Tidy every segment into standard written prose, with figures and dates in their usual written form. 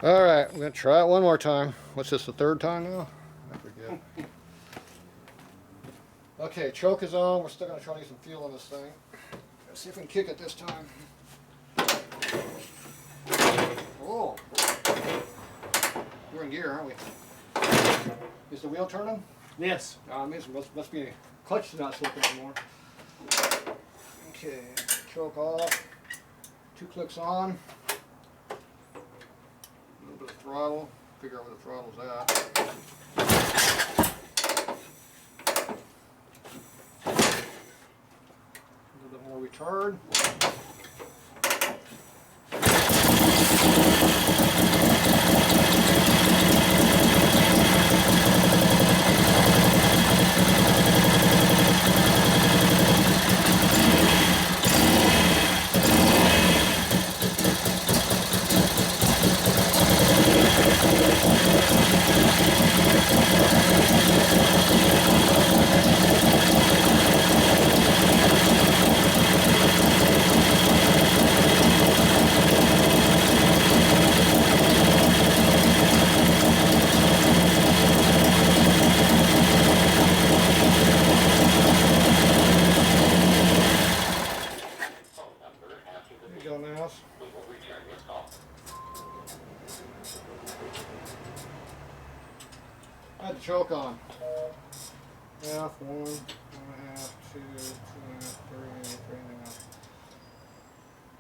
All right, I'm gonna try it one more time. What's this, the third time now? I forget. Okay, choke is on. We're still gonna try to get some feel on this thing. Let's see if we can kick it this time. Oh, we're in gear, aren't we? Is the wheel turning? Yes. Must be clutch is not slipping anymore. Okay, choke off. 2 clicks on. A little bit of throttle. Figure out where the throttle's at. A little bit more retard. I had the choke on. Half, 1, 1.5, 2, 2.5, 3,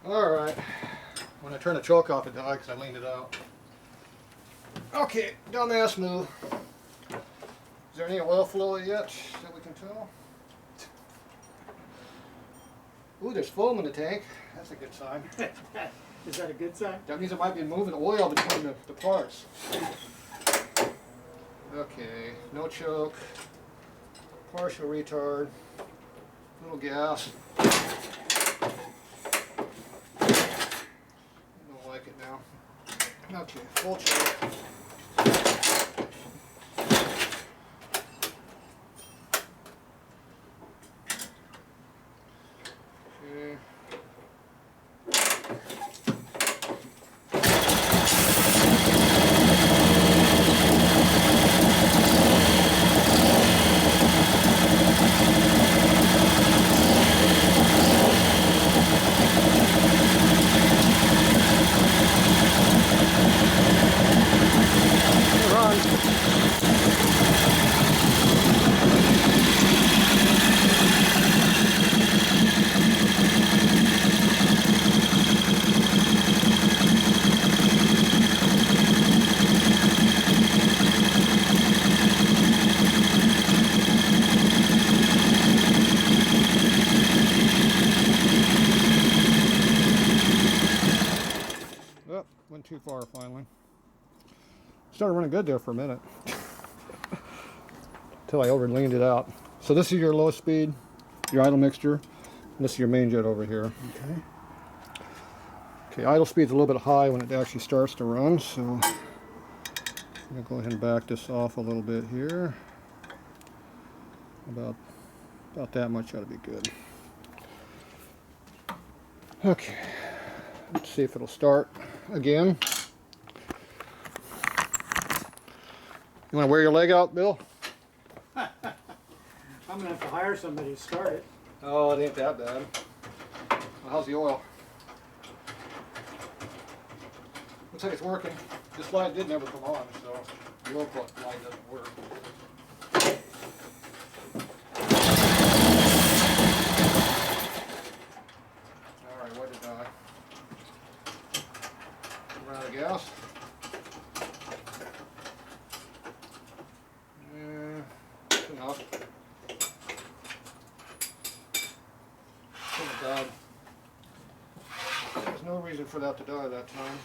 3.5. Alright. When I turn the choke off, it died because I leaned it out. Okay, dumbass move. Is there any oil flow yet that we can tell? Ooh, there's foam in the tank. That's a good sign. Is that a good sign? That means it might be moving oil between the parts. Okay, no choke, partial retard, little gas. Don't like it now. Okay, full choke. Okay. Oh, went too far finally. Started running good there for a minute. Until I over-leaned it out. So this is your low speed, your idle mixture. And this is your main jet over here. Okay. Okay, idle speed's a little bit high when it actually starts to run, so I'm gonna go ahead and back this off a little bit here. About that much ought to be good. Okay, let's see if it'll start again. You want to wear your leg out, Bill? I'm going to have to hire somebody to start it. Oh, it ain't that bad. Well, how's the oil? Looks like it's working. This light did never come on, so the oil light doesn't work. Alright, what did I? Run out of gas? Enough. Shouldn't have died. There's no reason for that to die that time.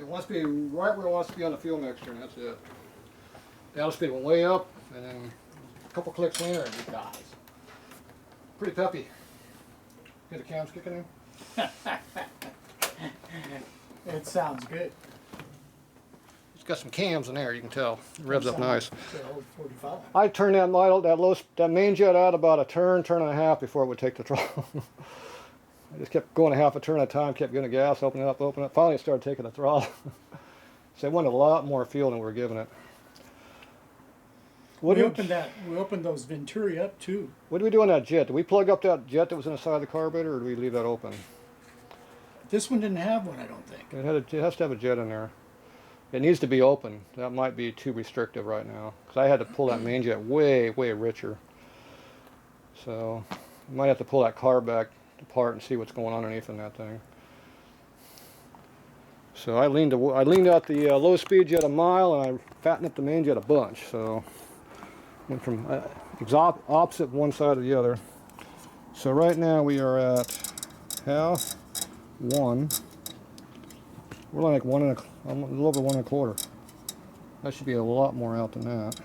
It wants to be right where it wants to be on the fuel mixture, and that's it. The allot speed went way up, and then a couple clicks later, and it dies. Pretty peppy. Get the cams kicking in. It sounds good. It's got some cams in there, you can tell. It revs up nice. It's an old 45. I turned that main jet out about a turn and a half before it would take the throttle. I just kept going a half a turn at a time, kept giving it gas, open it up. Finally it started taking the throttle. So it wanted a lot more fuel than we were giving it. We opened those Venturi up too. What did we do on that jet? Did we plug up that jet that was inside of the carburetor, or did we leave that open? This one didn't have one, I don't think. It has to have a jet in there. It needs to be open. That might be too restrictive right now, because I had to pull that main jet way richer. So you might have to pull that carb back apart and see what's going on underneath in that thing. So I leaned out the low speed jet a mile, and I fattened up the main jet a bunch. So went from opposite one side to the other. So right now we are at half, one. We're like a little over 1 1/4. That should be a lot more out than that.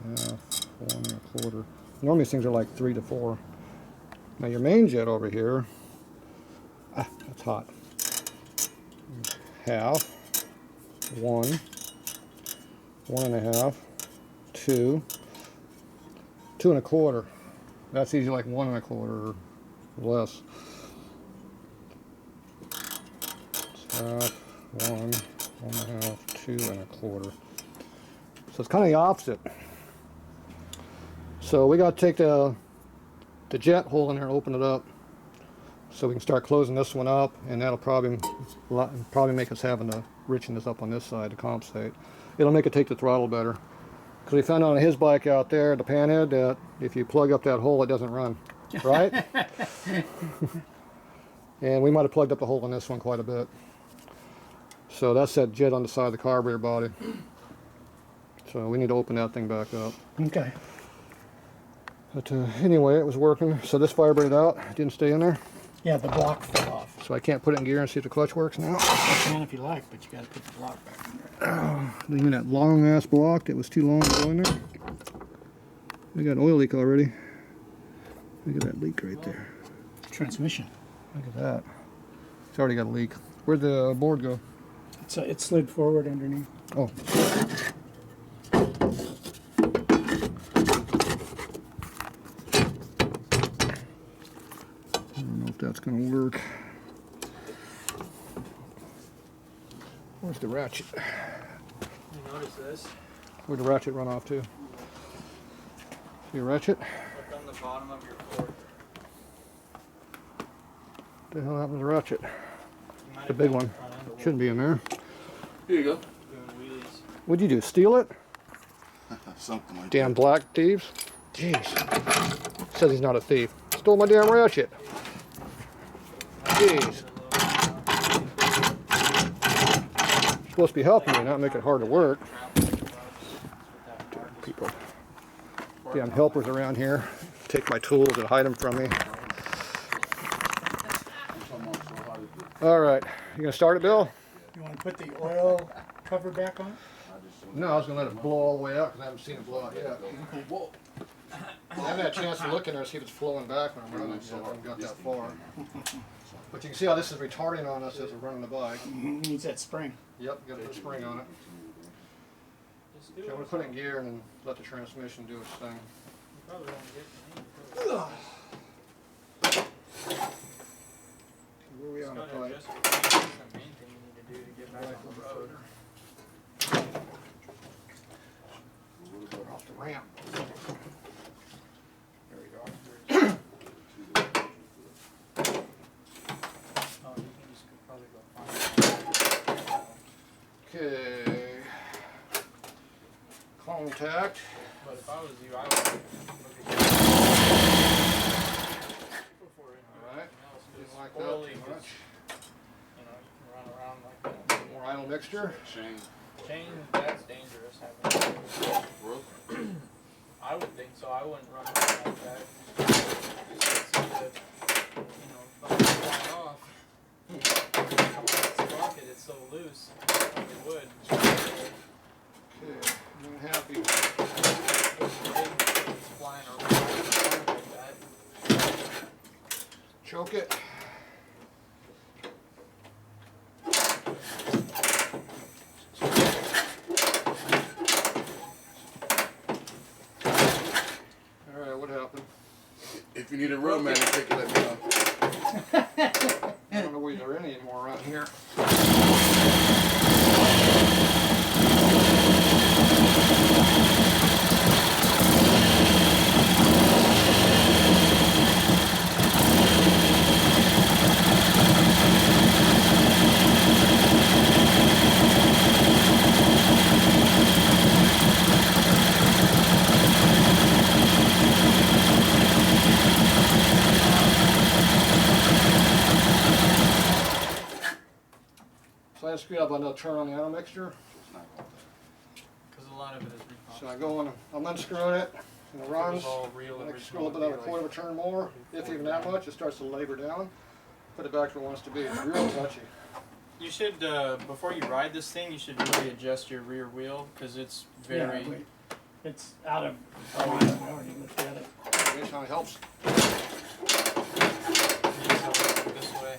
Half, 1 1/4. Normally these things are like 3 to 4. Now your main jet over here, that's hot. Half, 1, 1 1/2, 2, 2 1/4. That's usually like 1 1/4 or less. Half, 1, 1 1/2, 2 1/4. So it's kind of the opposite. So we got to take the jet hole in there and open it up, so we can start closing this one up, and that'll probably make us having to richen this up on this side to compensate. It'll make it take the throttle better, because we found on his bike out there, the Panhead, that if you plug up that hole, it doesn't run, right? And we might have plugged up the hole in this one quite a bit. So that's that jet on the side of the carburetor body. So we need to open that thing back up. Okay. But anyway, it was working. So this vibrated out. It didn't stay in there. Yeah, the block fell off. So I can't put it in gear and see if the clutch works now. You can if you like, but you got to put the block back in there. Leaving that long ass block that was too long to go in there. We got an oil leak already. Look at that leak right there. Transmission. Look at that. It's already got a leak. Where'd the board go? It slid forward underneath. Oh. I don't know if that's going to work. Where's the ratchet? You notice this? Where'd the ratchet run off to? See a ratchet? Look on the bottom of your board. What the hell happened to the ratchet? You might The have big got one. the front end of Shouldn't be in there. Here you go. doing wheelies. What'd you do? Steal it? Something like Damn black thieves. Jeez. Says he's not a thief. Stole my damn ratchet. Jeez. Supposed to be helping me, not make it hard to work. People. Damn helpers around here. Take my tools and hide them from me. Alright. You gonna start it, Bill? You want to put the oil cover back on? No, I was gonna let it blow all the way out because I haven't seen it blow out yet. Whoa. I haven't had a chance to look in there and see if it's flowing back when I'm running yet. I haven't got that far. But you can see how this is retarding on us as we're running the bike. Needs that spring. Yep, got to put a spring on it. Just do So it. I'm going to put it in gear and then let the transmission do its thing. You probably won't get to me. Where are we on the Just gotta pipe? adjust your brake. That's the main thing you need to do to get back on the road. We're off the ramp. There we go. Oh, you can just probably go find it. Okay. Contact. But if I was you, I would look at go for it. Alright. Just Didn't like orally, that too much. just, you know, you can run around like that. More idle mixture. Shane. Chain, that's dangerous having it. Really? I would think so. I wouldn't run around like that. Just see the, you know, bump flying off. lock it, it's so loose. It probably would. Okay, I'm happy. It's flying around like that. Choke it. Alright, what happened? If you need a real man to take it, let me know. I don't know where there are any anymore around here. So I just screwed up another turn on the auto mixture. Because a lot of it is So I go on, I'm unscrewing it, and it runs. real I screw up another quarter of a turn more, if even that much. It starts to labor down. Put it back where it wants to be. It's real touchy. You should, before you ride this thing, you should really adjust your rear wheel because it's very. Yeah, it's out of line. I already looked at it. This kind of helps. This way.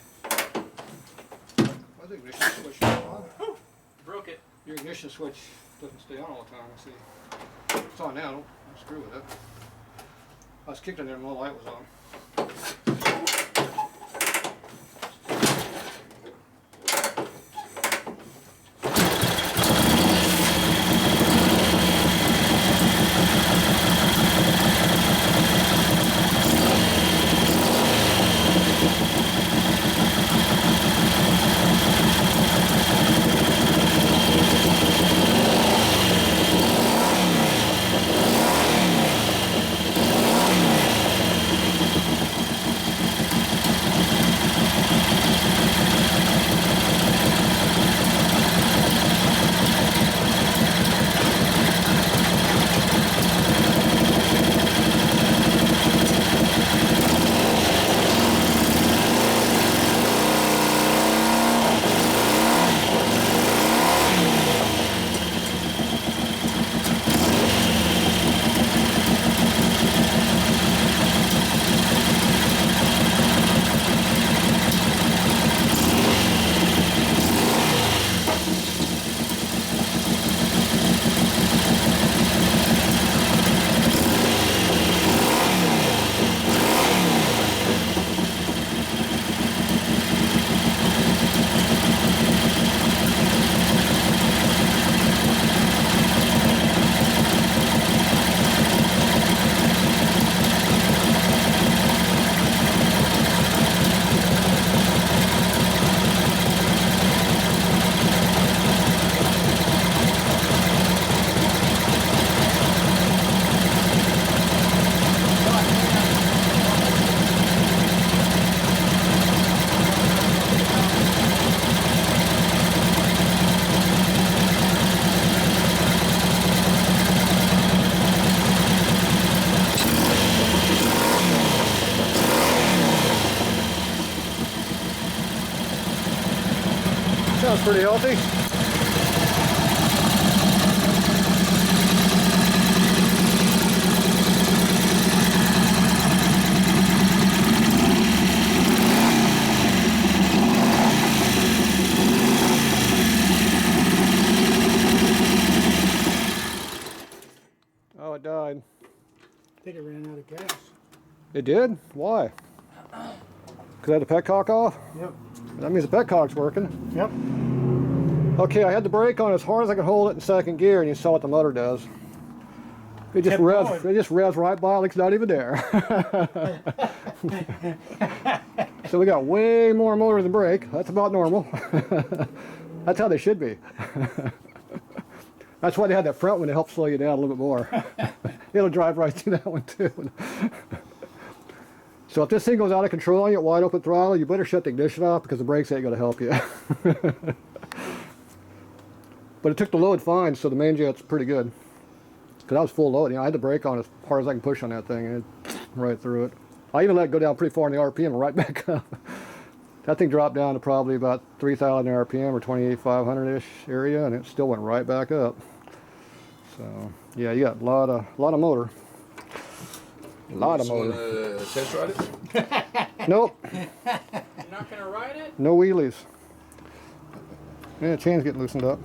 Why is the ignition switch still on? Broke it. Your ignition switch doesn't stay on all the time. I see. It's on now. Don't screw with it. I was kicked in there and the light was on. Sounds pretty healthy. Oh, it died. I think it ran out of gas. It did? Why? Because I had the petcock off? Yep. That means the petcock's working. Yep. Okay, I had the brake on as hard as I could hold it in second gear, and you saw what the motor does. It just Kept revs. going. It just revs right by, like it's not even there. So we got way more motor than brake. That's about normal. That's how they should be. That's why they had that front one to help slow you down a little bit more. It'll drive right through that one too. So if this thing goes out of control on you at wide open throttle, you better shut the ignition off because the brakes ain't going to help you. But it took the load fine, so the main jet's pretty good. Because I was full load. You know, I had the brake on as hard as I can push on that thing, and it right through it. I even let it go down pretty far in the RPM and right back up. That thing dropped down to probably about 3,000 RPM or 28,500-ish area, and it still went right back up. So yeah, you got a lot of motor. A lot of motor. Test ride it? Nope. You're not gonna ride it? No wheelies. Yeah, chain's getting loosened up.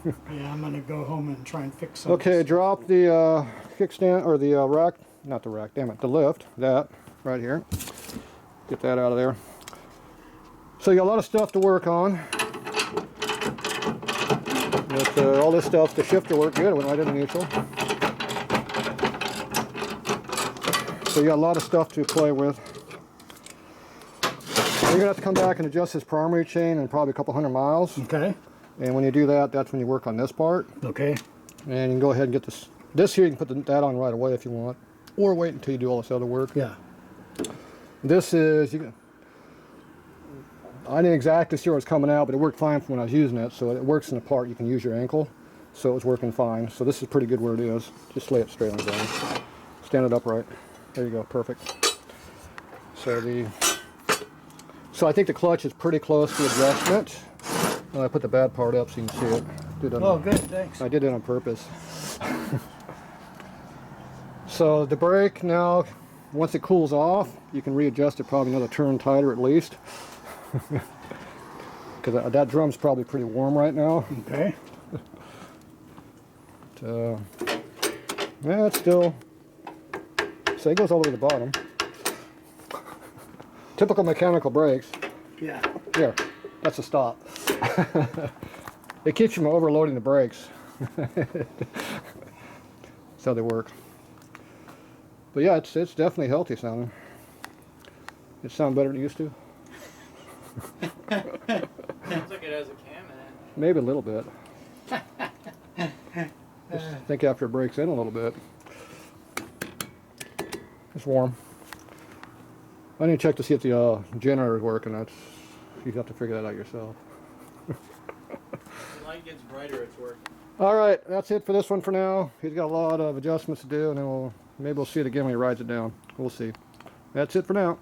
Yeah, I'm gonna go home and try and fix some. Okay, drop the kickstand, or the rack, not the rack, damn it, the lift, that, right here. Get that out of there. So you got a lot of stuff to work on. With all this stuff, the shifter worked good, it went right into neutral. So you got a lot of stuff to play with. You're gonna have to come back and adjust this primary chain in probably a couple hundred miles. Okay. And when you do that, that's when you work on this part. Okay. And you can go ahead and get this. This here, you can put that on right away if you want, or wait until you do all this other work. Yeah. This is, I didn't exactly see where it was coming out, but it worked fine from when I was using it. So it works in the part you can use your ankle. So it was working fine. So this is pretty good where it is. Just lay it straight on the ground. Stand it upright. There you go, perfect. So I think the clutch is pretty close to adjustment. I put the bad part up so you can see it. Oh, good, thanks. I did it on purpose. So the brake now, once it cools off, you can readjust it probably another turn tighter at least. Because that drum's probably pretty warm right now. Okay. Yeah, it's still, so it goes all the way to the bottom. Typical mechanical brakes. Yeah. Here, that's a stop. It keeps you from overloading the brakes. That's how they work. But yeah, it's definitely healthy sounding. It sounds better than it used to. Sounds like it has a cam in it. Maybe a little bit. Just think after it breaks in a little bit. It's warm. I need to check to see if the generator is working. You have to figure that out yourself. The light gets brighter, it's working. All right, that's it for this one for now. He's got a lot of adjustments to do, and then maybe we'll see it again when he rides it down. We'll see. That's it for now.